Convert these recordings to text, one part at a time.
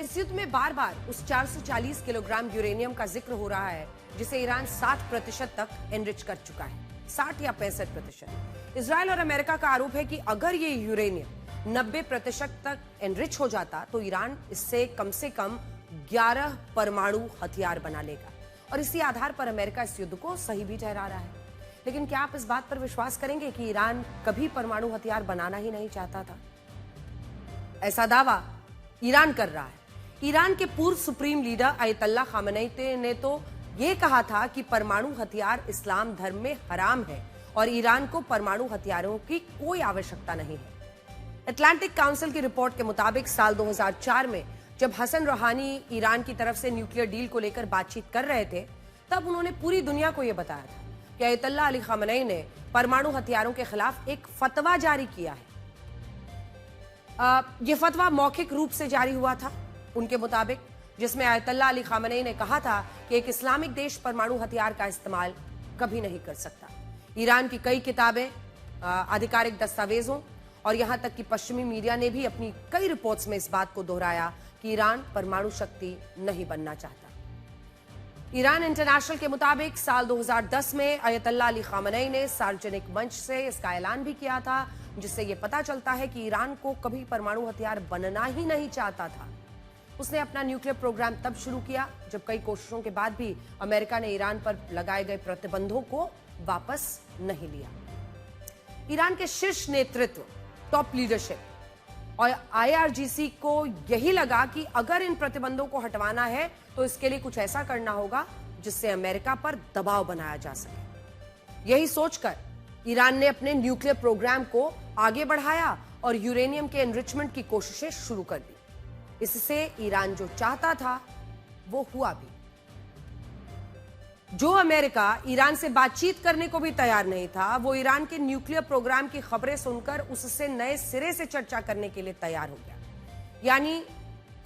इस युद्ध में बार बार उस 440 किलोग्राम यूरेनियम का जिक्र हो रहा है जिसे ईरान 60% तक एनरिच कर चुका है। 60 या 65%। इजराइल और अमेरिका का आरोप है कि अगर ये यूरेनियम 90% तक एनरिच हो जाता तो ईरान इससे कम 11 परमाणु हथियार बना लेगा और इसी आधार पर अमेरिका इस युद्ध को सही भी ठहरा रहा है। लेकिन क्या आप इस बात पर विश्वास करेंगे कि ईरान कभी परमाणु हथियार बनाना ही नहीं चाहता था? ऐसा दावा ईरान कर रहा है। ईरान के पूर्व सुप्रीम लीडर अयतुल्लाह खामेनी ने तो यह कहा था कि परमाणु हथियार इस्लाम धर्म में हराम है और ईरान को परमाणु हथियारों की कोई आवश्यकता नहीं है। अटलांटिक काउंसिल की रिपोर्ट के मुताबिक साल 2004 में जब हसन रूहानी ईरान की तरफ से न्यूक्लियर डील को लेकर बातचीत कर रहे थे, तब उन्होंने पूरी दुनिया को यह बताया था कि अयतुल्लाह अली खामेनी ने परमाणु हथियारों के खिलाफ एक फतवा जारी किया है। यह फतवा मौखिक रूप से जारी हुआ था उनके मुताबिक, जिसमें अयतुल्लाह अली खामेनी ने कहा था कि एक इस्लामिक देश परमाणु हथियार का इस्तेमाल कभी नहीं कर सकता। ईरान की कई किताबें, आधिकारिक दस्तावेजों और यहां तक कि पश्चिमी मीडिया ने भी अपनी कई रिपोर्ट्स में इस बात को दोहराया कि ईरान परमाणु शक्ति नहीं बनना चाहता। ईरान इंटरनेशनल के मुताबिक साल 2010 में अयतुल्लाह अली खामेनी ने सार्वजनिक मंच से इसका ऐलान भी किया था, जिससे यह पता चलता है कि ईरान को कभी परमाणु हथियार बनना ही नहीं चाहता था। उसने अपना न्यूक्लियर प्रोग्राम तब शुरू किया जब कई कोशिशों के बाद भी अमेरिका ने ईरान पर लगाए गए प्रतिबंधों को वापस नहीं लिया। ईरान के शीर्ष नेतृत्व, टॉप लीडरशिप और आईआरजीसी को यही लगा कि अगर इन प्रतिबंधों को हटवाना है तो इसके लिए कुछ ऐसा करना होगा जिससे अमेरिका पर दबाव बनाया जा सके। यही सोचकर ईरान ने अपने न्यूक्लियर प्रोग्राम को आगे बढ़ाया और यूरेनियम के एनरिचमेंट की कोशिशें शुरू कर दी। इससे ईरान जो चाहता था वो हुआ भी। जो अमेरिका ईरान से बातचीत करने को भी तैयार नहीं था, वो ईरान के न्यूक्लियर प्रोग्राम की खबरें सुनकर उससे नए सिरे से चर्चा करने के लिए तैयार हो गया। यानी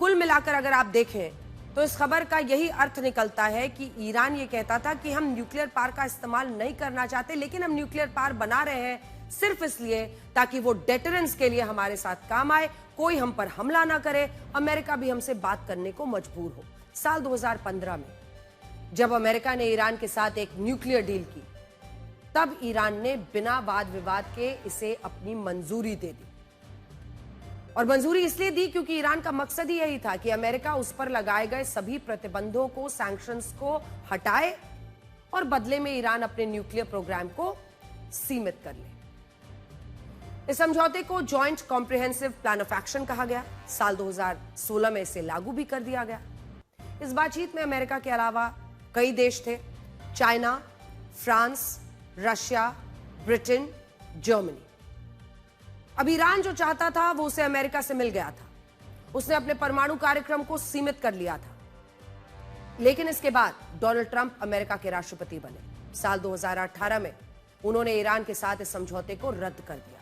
कुल मिलाकर अगर आप देखें तो इस खबर का यही अर्थ निकलता है कि ईरान ये कहता था कि हम न्यूक्लियर पावर का इस्तेमाल नहीं करना चाहते, लेकिन हम न्यूक्लियर पावर बना रहे हैं सिर्फ इसलिए ताकि वो डेटरेंस के लिए हमारे साथ काम आए, कोई हम पर हमला ना करे, अमेरिका भी हमसे बात करने को मजबूर हो। साल 2015 में जब अमेरिका ने ईरान के साथ एक न्यूक्लियर डील की, तब ईरान ने बिना वाद विवाद के इसे अपनी मंजूरी दे दी। और मंजूरी इसलिए दी क्योंकि ईरान का मकसद ही यही था कि अमेरिका उस पर लगाए गए सभी प्रतिबंधों को, सैंक्शंस को हटाए और बदले में ईरान अपने न्यूक्लियर प्रोग्राम को सीमित कर ले। इस समझौते को joint comprehensive plan of action कहा गया। साल 2016 में इसे लागू भी कर दिया गया। इस बातचीत में अमेरिका के अलावा कई देश थे, China, France, Russia, Britain, Germany. अब ईरान जो चाहता था वो उसे अमेरिका से मिल गया था। उसने अपने परमाणु कार्यक्रम को सीमित कर लिया था। लेकिन इसके बाद डोनाल्ड ट्रंप अमेरिका के राष्ट्रपति बने। साल 2018 में उन्होंने ईरान के साथ इस समझौते को रद्द कर दिया।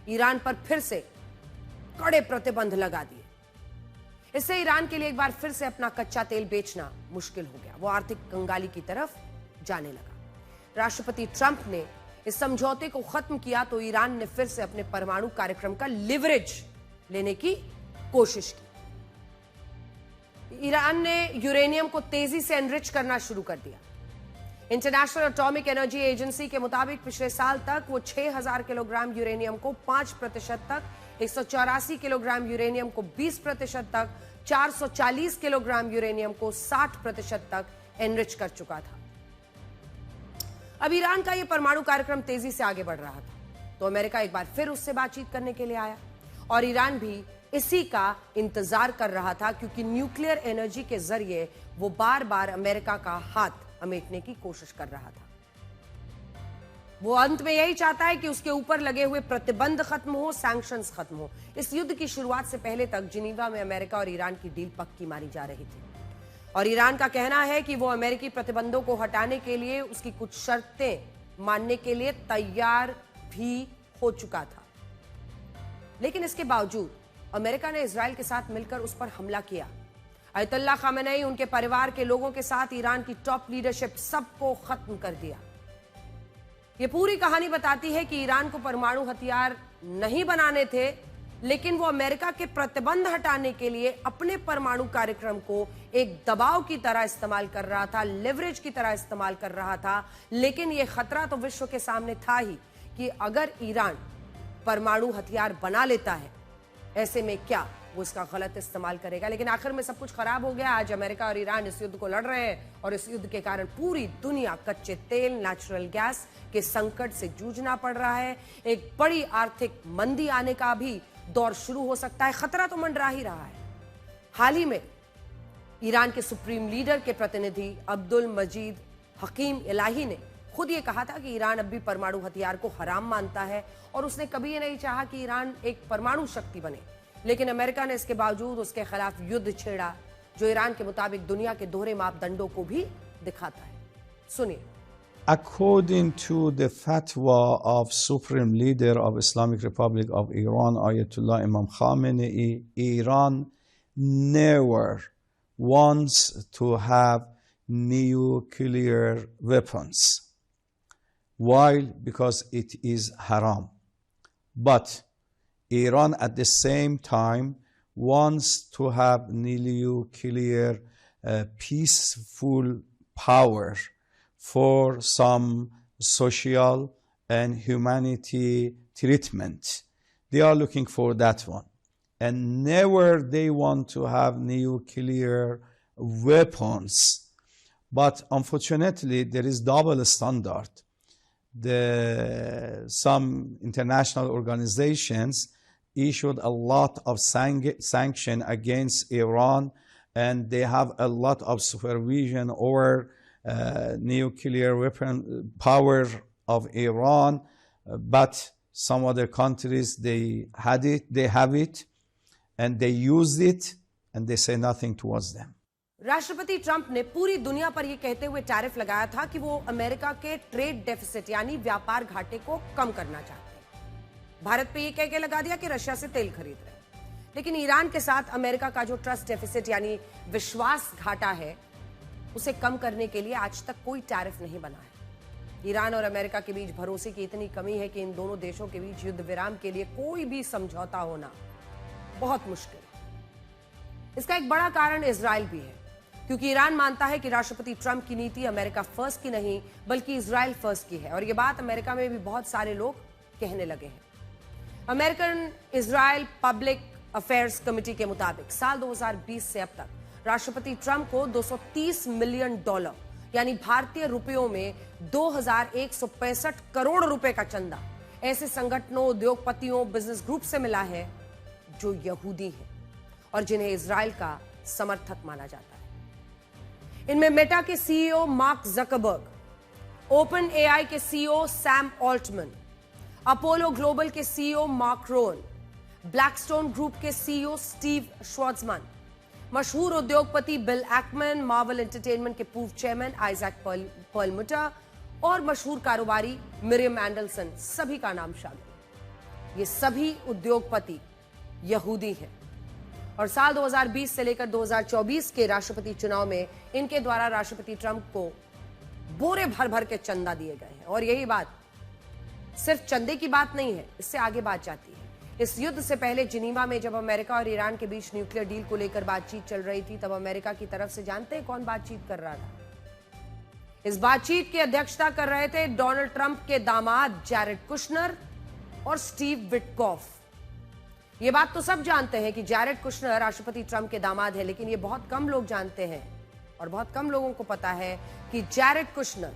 ईरान पर फिर से कड़े प्रतिबंध लगा दिए। इससे ईरान के लिए एक बार फिर से अपना कच्चा तेल बेचना मुश्किल हो गया। वो आर्थिक कंगाली की तरफ जाने लगा। राष्ट्रपति ट्रंप ने इस समझौते को खत्म किया तो ईरान ने फिर से अपने परमाणु कार्यक्रम का लिवरेज लेने की कोशिश की। ईरान ने यूरेनियम को तेजी से एनरिच करना शुरू कर दिया। इंटरनेशनल एटॉमिक एनर्जी एजेंसी के मुताबिक पिछले साल तक वो 6000 किलोग्राम यूरेनियम को 5% तक, 184 किलोग्राम यूरेनियम को 20% तक, 440 किलोग्राम यूरेनियम को 60% तक एनरिच कर चुका था। अब ईरान का यह परमाणु कार्यक्रम तेजी से आगे बढ़ रहा था तो अमेरिका एक बार फिर उससे बातचीत करने के लिए आया और ईरान भी इसी का इंतजार कर रहा था, क्योंकि न्यूक्लियर एनर्जी के जरिए वो बार बार अमेरिका का हाथ समेटने की कोशिश कर रहा था। वो अंत में यही चाहता है कि उसके ऊपर लगे हुए प्रतिबंध खत्म हो, सैंक्शंस खत्म हो। इस युद्ध की शुरुआत से पहले तक जिनीवा में अमेरिका और ईरान की डील पक्की मारी जा रही थी और ईरान का कहना है कि वो अमेरिकी प्रतिबंधों को हटाने के लिए उसकी कुछ शर्तें मानने के लिए तैयार भी हो चुका था। लेकिन इसके बावजूद अमेरिका ने इजराइल के साथ मिलकर उस पर हमला किया। अयतुल्लाह खामेनी, उनके परिवार के लोगों के साथ ईरान की टॉप लीडरशिप सबको खत्म कर दिया। ये पूरी कहानी बताती है कि ईरान को परमाणु हथियार नहीं बनाने थे, लेकिन वो अमेरिका के प्रतिबंध हटाने के लिए अपने परमाणु कार्यक्रम को एक दबाव की तरह इस्तेमाल कर रहा था, लेवरेज की तरह इस्तेमाल कर रहा था। लेकिन यह खतरा तो विश्व के सामने था ही कि अगर ईरान परमाणु हथियार बना लेता है, ऐसे में क्या वो इसका गलत इस्तेमाल करेगा। लेकिन आखिर में सब कुछ खराब हो गया। आज अमेरिका और ईरान इस युद्ध को लड़ रहे हैं और इस युद्ध के कारण पूरी दुनिया कच्चे तेल, नेचुरल गैस के संकट से जूझना पड़ रहा है। एक बड़ी आर्थिक मंदी आने का भी दौर शुरू हो सकता है। खतरा तो मंडरा ही रहा है। हाल ही में ईरान के सुप्रीम लीडर के प्रतिनिधि अब्दुल मजीद हकीम इलाही ने खुद ये कहा था कि ईरान अब भी परमाणु हथियार को हराम मानता है और उसने कभी ये नहीं चाहा कि ईरान एक परमाणु शक्ति बने। लेकिन अमेरिका ने इसके बावजूद उसके खिलाफ युद्ध छेड़ा, जो ईरान के मुताबिक दुनिया के दोहरे मापदंडों को भी दिखाता है। सुनिए। According to the fatwa of Supreme Leader of Islamic Republic of Iran, Ayatollah Imam Khamenei, Iran never wants to have nuclear weapons. Why? Because it is haram. But Iran at the same time wants to have nuclear peaceful power for some social and humanity treatment. They are looking for that one. And never they want to have nuclear weapons. But unfortunately, there is double standard. Some international organizations issued a lot of sanction against Iran, and they have a lot of supervision over nuclear weapon power of Iran, but some other countries, they have it, and they use it, and they say nothing towards them. राष्ट्रपति Trump ने पूरी दुनिया पर यह कहते हुए tariff लगाया था कि वो अमेरिका के ट्रेड डेफिसिट यानी व्यापार घाटे को कम करना चाहते हैं। भारत पे ये कह के लगा दिया कि रशिया से तेल खरीद रहे हैं। लेकिन ईरान के साथ अमेरिका का जो ट्रस्ट डेफिसिट यानी विश्वास घाटा है, उसे कम करने के लिए आज तक कोई टैरिफ नहीं बना है। ईरान और अमेरिका के बीच भरोसे की इतनी कमी है कि इन दोनों देशों के बीच युद्ध विराम के लिए कोई भी समझौता होना बहुत मुश्किल है। इसका एक बड़ा कारण इजराइल भी है, क्योंकि ईरान मानता है कि राष्ट्रपति ट्रंप की नीति अमेरिका फर्स्ट की नहीं बल्कि इजराइल फर्स्ट की है। और यह बात अमेरिका में भी बहुत सारे लोग कहने लगे हैं। American Israel public affairs committee के मुताबिक साल 2020 से अब तक राष्ट्रपति ट्रंप को $230 मिलियन यानी भारतीय रुपयों में 2165 करोड़ रुपए का चंदा ऐसे संगठनों, उद्योगपतियों, बिजनेस ग्रुप से मिला है जो यहूदी हैं और जिन्हें इजराइल का समर्थक माना जाता है। इनमें मेटा के CEO Mark Zuckerberg, Open AI के CEO Sam Altman, Apollo Global के CEO Mark Rowan, Blackstone Group के सीईओ स्टीव श्वार्ट्जमैन, मशहूर उद्योगपति बिल एक्मैन, मार्वल एंटरटेनमेंट के पूर्व चेयरमैन आइजैक पर्लमुटर और मशहूर कारोबारी मिरियम एंडरसन, सभी का नाम शामिल। ये सभी उद्योगपति यहूदी हैं और साल 2020 से लेकर 2024 के राष्ट्रपति चुनाव में इनके द्वारा राष्ट्रपति ट्रंप को बोरे भर भर के चंदा दिए गए हैं। और यही बात सिर्फ चंदे की बात नहीं है, इससे आगे बात जाती है। इस युद्ध से पहले जिनीवा में जब अमेरिका और ईरान के बीच न्यूक्लियर डील को लेकर बातचीत चल रही थी, तब अमेरिका की तरफ से जानते हैं कौन बातचीत कर रहा था? इस बातचीत की अध्यक्षता कर रहे थे डोनाल्ड ट्रंप के दामाद जैरेड कुशनर और स्टीव विटकॉफ। ये बात तो सब जानते हैं कि जैरेड कुशनर राष्ट्रपति ट्रंप के दामाद है, लेकिन ये बहुत कम लोग जानते हैं और बहुत कम लोगों को पता है कि जैरेड कुशनर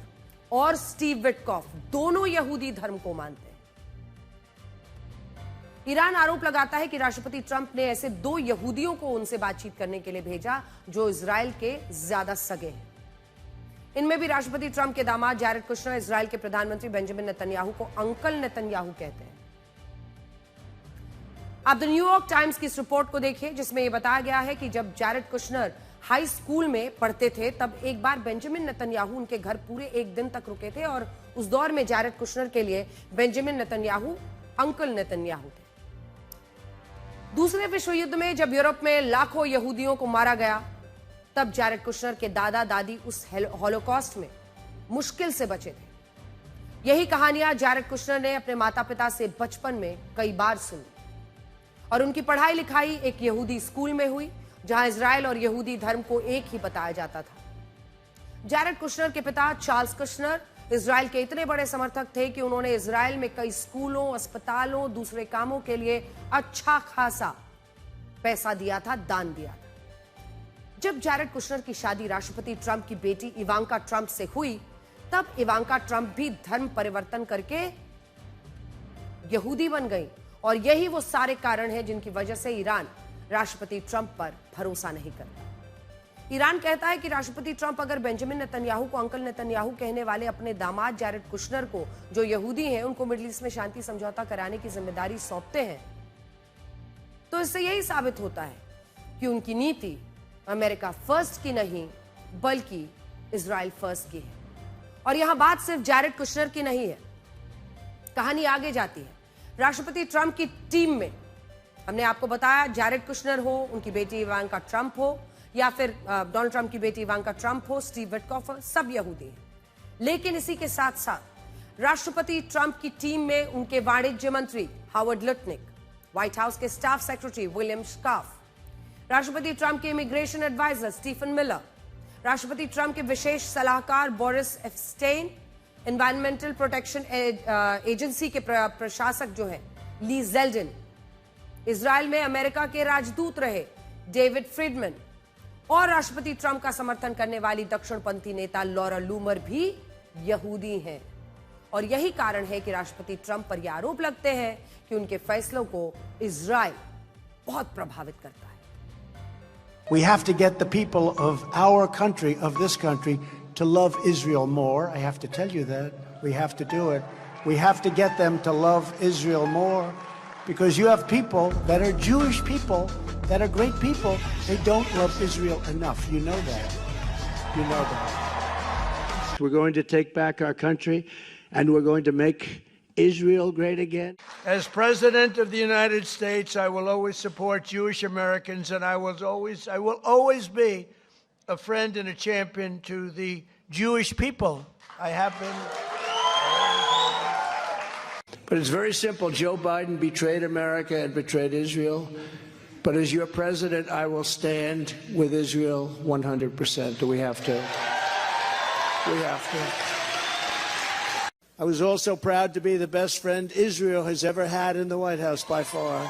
और स्टीव विटकॉफ दोनों यहूदी धर्म को मानते हैं। ईरान आरोप लगाता है कि राष्ट्रपति ट्रंप ने ऐसे दो यहूदियों को उनसे बातचीत करने के लिए भेजा जो इजराइल के ज्यादा सगे हैं। इनमें भी राष्ट्रपति ट्रंप के दामाद जैरेड कुशनर इजराइल के प्रधानमंत्री बेंजामिन नेतन्याहू को अंकल नेतन्याहू कहते हैं। आप द न्यूयॉर्क टाइम्स की इस रिपोर्ट को देखिए, जिसमें यह बताया गया है कि जब जैरेड कुशनर हाई स्कूल में पढ़ते थे, तब एक बार बेंजामिन नेतन्याहू उनके घर पूरे एक दिन तक रुके थे और उस दौर में जैरेड कुशनर के लिए बेंजामिन नेतन्याहू अंकल नेतन्याहू थे। दूसरे विश्व युद्ध में जब यूरोप में लाखों यहूदियों को मारा गया, तब जैरेड कुशनर के दादा दादी उस हॉलोकॉस्ट में मुश्किल से बचे थे। यही कहानियां जैरेड कुशनर ने अपने माता पिता से बचपन में कई बार सुनी। और उनकी पढ़ाई लिखाई एक यहूदी स्कूल में हुई, जहां इजराइल और यहूदी धर्म को एक ही बताया जाता था। जैरेड कुशनर के पिता चार्ल्स कुशनर इजराइल के इतने बड़े समर्थक थे कि उन्होंने इजराइल में कई स्कूलों, अस्पतालों, दूसरे कामों के लिए अच्छा खासा पैसा दिया था, दान दिया था। जब जैरेड कुशनर की शादी राष्ट्रपति ट्रंप की बेटी इवांका ट्रंप से हुई, तब इवांका ट्रंप भी धर्म परिवर्तन करके यहूदी बन गई, और यही वो सारे कारण हैं जिनकी वजह से ईरान राष्ट्रपति ट्रंप पर भरोसा नहीं करता। ईरान कहता है कि राष्ट्रपति ट्रंप अगर बेंजामिन नेतन्याहू को अंकल नेतन्याहू कहने वाले अपने दामाद जैरेड कुशनर को, जो यहूदी हैं, उनको मिडिल ईस्ट में शांति समझौता कराने की जिम्मेदारी सौंपते हैं, तो इससे यही साबित होता है कि उनकी नीति अमेरिका फर्स्ट की नहीं बल्कि इजराइल फर्स्ट की है। और यहां बात सिर्फ जैरेड कुशनर की नहीं है, कहानी आगे जाती है। राष्ट्रपति ट्रंप की टीम में हमने आपको बताया, जैरेड कुशनर हो, उनकी बेटी इवांका ट्रंप हो, या फिर डोनाल्ड ट्रंप की बेटी इवांका ट्रंप हो, स्टीव विटकॉफ हो, सब यहूदी हैं। लेकिन इसी के साथ साथ राष्ट्रपति ट्रंप की टीम में उनके वाणिज्य मंत्री हावर्ड लुटनिक, व्हाइट हाउस के स्टाफ सेक्रेटरी विलियम स्काफ, राष्ट्रपति ट्रंप के इमिग्रेशन एडवाइजर स्टीफन मिलर, राष्ट्रपति ट्रंप के विशेष सलाहकार बोरिस एफस्टेन, एनवायरमेंटल प्रोटेक्शन एजेंसी के प्रशासक जो है ली जेल्डन, इजराइल में अमेरिका के राजदूत रहे डेविड फ्रीडमैन, और राष्ट्रपति ट्रंप का समर्थन करने वाली दक्षिणपंथी नेता लॉरा लूमर भी यहूदी हैं। और यही कारण है कि राष्ट्रपति ट्रंप पर यह आरोप लगते हैं कि उनके फैसलों को इजराइल बहुत प्रभावित करता है। We have to get the people of our country, of this country, to love Israel more. I have to tell you that. We have to do it. We have to get them to love Israel more, because you have people that are Jewish people that are great people. They don't love Israel enough. You know that. You know that. We're going to take back our country, and we're going to make Israel great again. As President of the United States, I will always support Jewish Americans, and I will always be a friend and a champion to the Jewish people. I have been. But it's very simple. Joe Biden betrayed America and betrayed Israel. But as your president, I will stand with Israel 100%. We have to. We have to. I was also proud to be the best friend Israel has ever had in the White House by far.